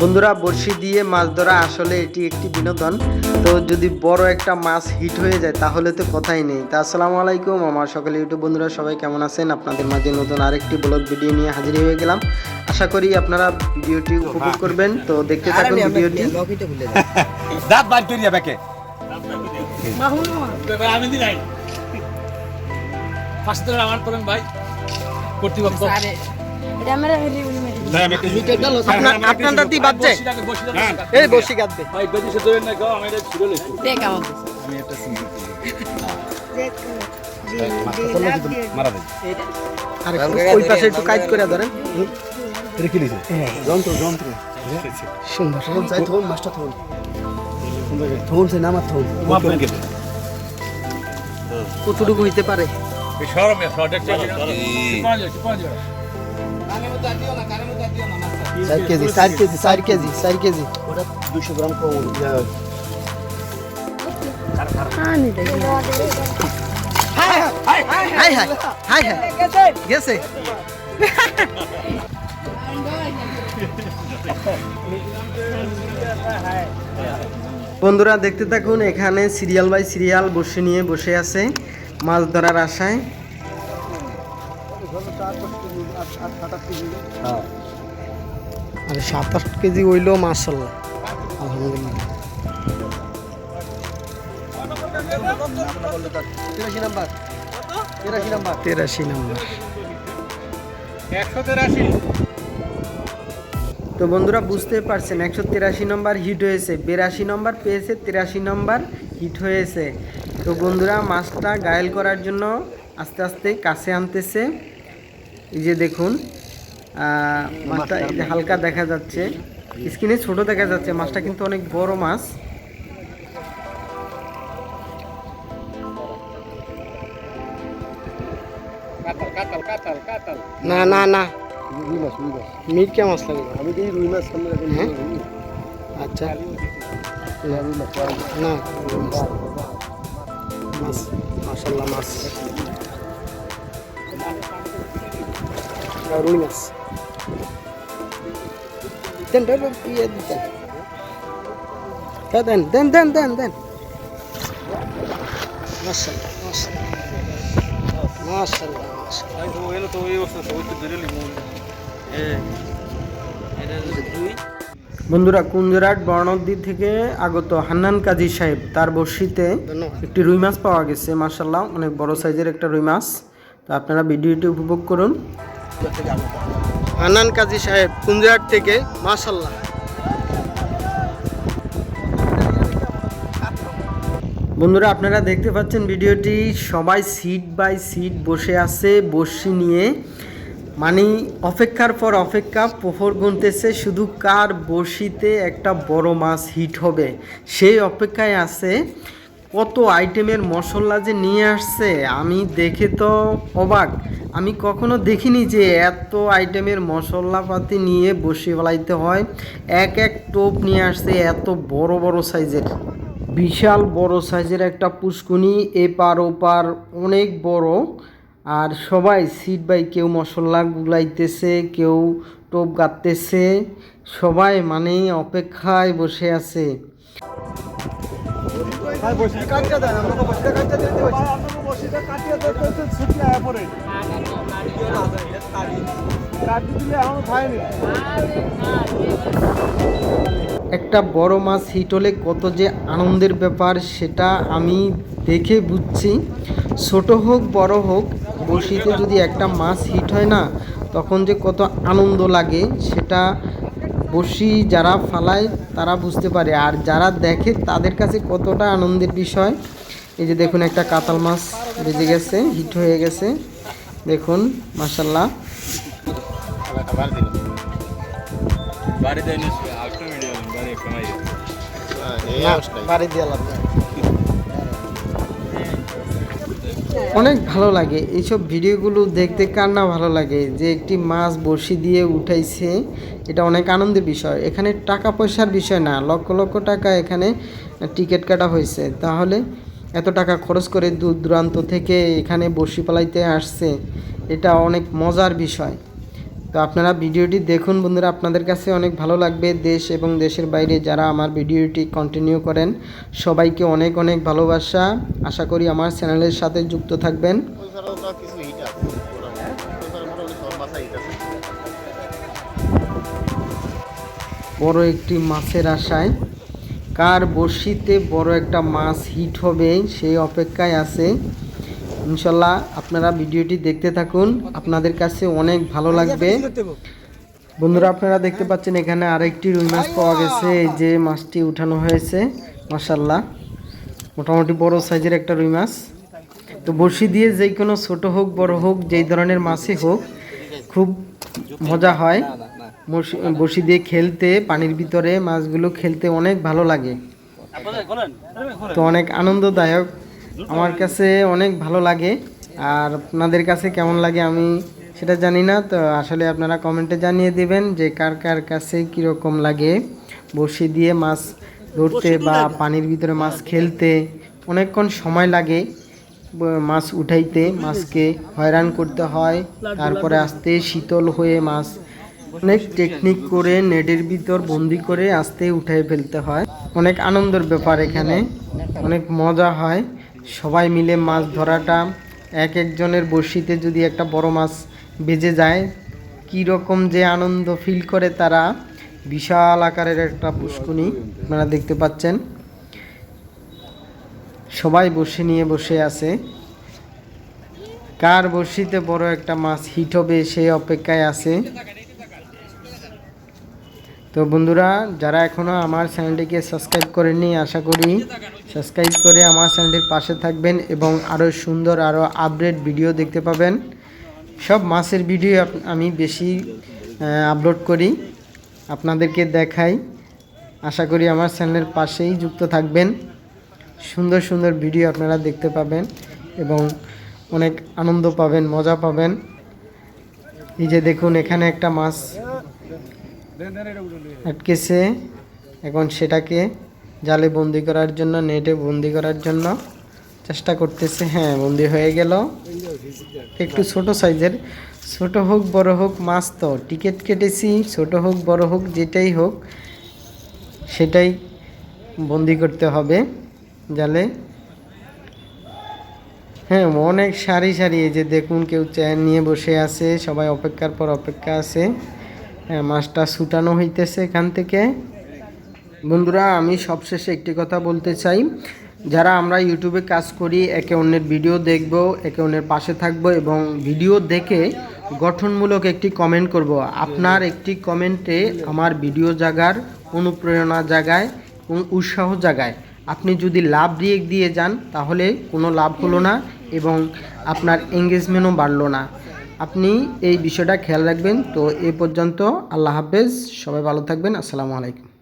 বন্ধুরা, বড়শি দিয়ে মাছ ধরা আসলে এটি একটি বিনোদন। তো যদি বড় একটা মাছ হিট হয়ে যায় তাহলে তো কথাই নেই। তা আসসালামু আলাইকুম আমার সকলে ইউটিউব বন্ধুরা, সবাই কেমন আছেন? আপনাদের মাঝে নতুন আরেকটি ব্লগ ভিডিও নিয়ে হাজির হয়ে গেলাম। আশা করি আপনারা ভিডিওটি উপভোগ করবেন। তো দেখতে থাকুন ভিডিওটি। দাঁত বার করিয়া ব্যাকে আমি দি নাই ফার্স্ট ধরে আমার করেন ভাই কর্তৃপক্ষ আপনার দাঁতই বাজছে। এই বড়শি কাটবে ভাই বেদিসে ধরে না গাও আমি এটা ছুড়ে লেছি আমি একটা সিঙ্গেল মারা দেই আর ওই পাশে একটু কাজ করে ধরেন। রেখে দিয়েছে যন্ত্র যন্ত্র সুন্দর থোন যাই থোন মাস্টার থোন থোন সে নামা থোন মাপ দেন কে কতটুকু হইতে পারে? এই শরমে প্রোডাক্ট চাই না পাঁচ 4 কেজি ওটা 200 গ্রাম কম হাই গেছে। বন্ধুরা দেখতে থাকুন, এখানে সিরিয়াল বাই সিরিয়াল বসে নিয়ে বসে আছে মাছ ধরার আশায়। আর 27 কেজি হইল মাশাআল্লাহ, আলহামদুলিল্লাহ। 83 নাম্বার 183 তো বন্ধুরা বুঝতে পারছেন, 183 নম্বর হিট হয়েছে, 82 নম্বর পেয়েছে, 83 নম্বর হিট হয়েছে। তো বন্ধুরা মাছটা ঘায়েল করার জন্য আস্তে আস্তে কাছে আনতেছে। এই যে দেখুন মাছটা এই যে হালকা দেখা যাচ্ছে, স্ক্রিনে ছোট দেখা যাচ্ছে, মাছটা কিন্তু অনেক বড় মাছ। কাতাল না না না, রুই মাছ মিটকে মাছ লাগে। আমি দিই রুই মাছ সামনে রাখুন আচ্ছা রুই মাছ না, মাছ মাশাআল্লাহ, মাছ রুই মাছ দেন দেন দেন দেন দেন দেন। মাশাআল্লাহ মাশাআল্লাহ বন্ধুরা, কুঞ্জরাট বর্ণদ্বীপ থেকে আগত হান্নান কাজী সাহেব তার বড়শিতে একটি রুই মাছ পাওয়া গেছে। মাশাআল্লাহ, অনেক বড় সাইজের একটা রুই মাছ। তো আপনারা ভিডিওটি উপভোগ করুন। হান্নান কাজী সাহেব কুঞ্জরাট থেকে, মাশাআল্লাহ। বন্ধুরা আপনারা দেখতে পাচ্ছেন ভিডিওটি, সবাই সিট বাই সিট বসে আছে বড়শি নিয়ে, মানে অপেক্ষার পর অপেক্ষা, প্রহর গুনতেছে শুধু কার বড়শিতে একটা বড় মাছ হিট হবে, সেই অপেক্ষায় আছে। কত আইটেমের মশলা যে নিয়ে আসছে আমি দেখে তো অবাক। আমি কখনো দেখিনি যে এত আইটেমের মশলাপাতি নিয়ে বড়শি ফেলাইতে হয়। এক এক টোপ নিয়ে আসছে, এত বড় বড় সাইজের, বিশাল বড় সাইজের একটা পুষ্কুনি, এপার ওপার অনেক বড়। আর সবাই সিট বাই, কেউ মশলা গুলাইতেছে, কেউ টোপ গাঁততেছে, সবাই মানে অপেক্ষায় বসে আছে। একটা বড় মাছ হিট হলে কত যে আনন্দের ব্যাপার সেটা আমি দেখে বুঝছি। ছোট হোক বড় হোক, বড়শিতে যদি একটা মাছ হিট হয় না, তখন যে কত আনন্দ লাগে সেটা বড়শি যারা ফালায় তারা বুঝতে পারে, আর যারা দেখে তাদের কাছে কতটা আনন্দের বিষয়। এই যে দেখুন, একটা কাতাল মাছ বেজে গেছে, হিট হয়ে গেছে, দেখুন মাশাআল্লাহ। অনেক ভালো লাগে এইসব ভিডিওগুলো দেখতে, কার না ভালো লাগে যে একটি মাছ বড়শি দিয়ে উঠাইছে, এটা অনেক আনন্দের বিষয়। এখানে টাকা পয়সার বিষয় না, লক্ষ লক্ষ টাকা এখানে টিকিট কাটা হয়েছে, তাহলে এত টাকা খরচ করে দূর দূরান্ত থেকে এখানে বড়শি পালাইতে আসছে, এটা অনেক মজার বিষয়। তো আপনারা ভিডিওটি দেখুন বন্ধুরা, আপনাদের কাছে অনেক ভালো লাগবে। দেশ এবং দেশের বাইরে যারা আমার ভিডিওটি কন্টিনিউ করেন সবাইকে অনেক অনেক ভালোবাসা। আশা করি আমার চ্যানেলের সাথে যুক্ত থাকবেন। বড় একটি মাছের আশায় কার বড়শিতে বড় একটা মাছ হিট হবে সেই অপেক্ষায় আছে। ইনশাল্লাহ আপনারা ভিডিওটি দেখতে থাকুন, আপনাদের কাছে অনেক ভালো লাগবে। বন্ধুরা আপনারা দেখতে পাচ্ছেন এখানে আরেকটি রুই মাছ পাওয়া গেছে। এই যে মাছটি উঠানো হয়েছে, মাশাআল্লাহ মোটামুটি বড় সাইজের একটা রুই মাছ। তো বড়শি দিয়ে যে কোনো ছোট হোক বড় হোক যেই ধরনের মাছই হোক খুব মজা হয়। বড়শি দিয়ে খেলতে, পানির ভিতরে মাছগুলো খেলতে অনেক ভালো লাগে, তো অনেক আনন্দদায়ক। আমার কাছে অনেক ভালো লাগে। আর আপনাদের কাছে কেমন লাগে আমি সেটা জানি না, তো আসলে আপনারা কমেন্টে জানিয়ে দিবেন যে কার কার কাছে কীরকম লাগে বড়শি দিয়ে মাছ ধরতে বা পানির ভিতরে মাছ খেলতে। অনেকক্ষণ সময় লাগে মাছ উঠাইতে, মাছকে হয়রান করতে হয়, তারপরে আস্তে শীতল হয়ে মাছ অনেক টেকনিক করে নেটের ভিতর বন্দি করে আস্তে উঠাই ফেলতে হয়। অনেক আনন্দের ব্যাপার, এখানে অনেক মজা হয় সবাই মিলে মাছ ধরাটা। এক একজনের বড়শিতে যদি একটা বড় মাছ বেজে যায় কী রকম যে আনন্দ ফিল করে তারা। বিশাল আকারের একটা পুষ্কুনি আপনারা দেখতে পাচ্ছেন, সবাই বসে নিয়ে বসে আছে। কার বড়শিতে বড় একটা মাছ হিট হবে সেই অপেক্ষায় আছে। তো বন্ধুরা যারা এখনও আমার চ্যানেলটিকে সাবস্ক্রাইব করেননি আশা করি সাবস্ক্রাইব করে আমার চ্যানেলটির পাশে থাকবেন এবং আরও সুন্দর আরও আপডেট ভিডিও দেখতে পাবেন। সব মাছের ভিডিও আমি বেশি আপলোড করি, আপনাদেরকে দেখাই। আশা করি আমার চ্যানেলের পাশেই যুক্ত থাকবেন, সুন্দর সুন্দর ভিডিও আপনারা দেখতে পাবেন এবং অনেক আনন্দ পাবেন, মজা পাবেন। এই যে দেখুন এখানে একটা মাছ আটকেছে, এখন সেটাকে জালে বন্দি করার জন্য, নেটে বন্দি করার জন্য চেষ্টা করতেছে। হ্যাঁ, বন্দি হয়ে গেল। একটু ছোট সাইজের, ছোট হোক বড় হোক মাছ তো টিকিট কেটেছি, ছোট হোক বড় হোক যেটাই হোক সেটাই বন্দি করতে হবে জালে। হ্যাঁ, অনেক সারি সারি। এই যে দেখুন কেউ চেয়ার নিয়ে বসে আছে, সবাই অপেক্ষার পর অপেক্ষা আছে। হ্যাঁ, মাছটা ছুটানো হইতেছে এখান থেকে। বন্ধুরা আমি সবশেষে একটি কথা বলতে চাই, যারা আমরা ইউটিউবে কাজ করি একে অন্যের ভিডিও দেখব, একে অন্যের পাশে থাকব এবং ভিডিও দেখে গঠনমূলক একটি কমেন্ট করব। আপনার একটি কমেন্টে আমার ভিডিও জাগার অনুপ্রেরণা জাগায় এবং উৎসাহ জাগায়। আপনি যদি লাভ রিয়েক্ট দিয়ে যান তাহলে কোনো লাভ হলো না এবং আপনার এঙ্গেজমেন্টও বাড়লো না। আপনি এই বিষয়টা খেয়াল রাখবেন। তো এই পর্যন্ত, আল্লাহ হাফেজ, সবাই ভালো থাকবেন, আসসালামু আলাইকুম।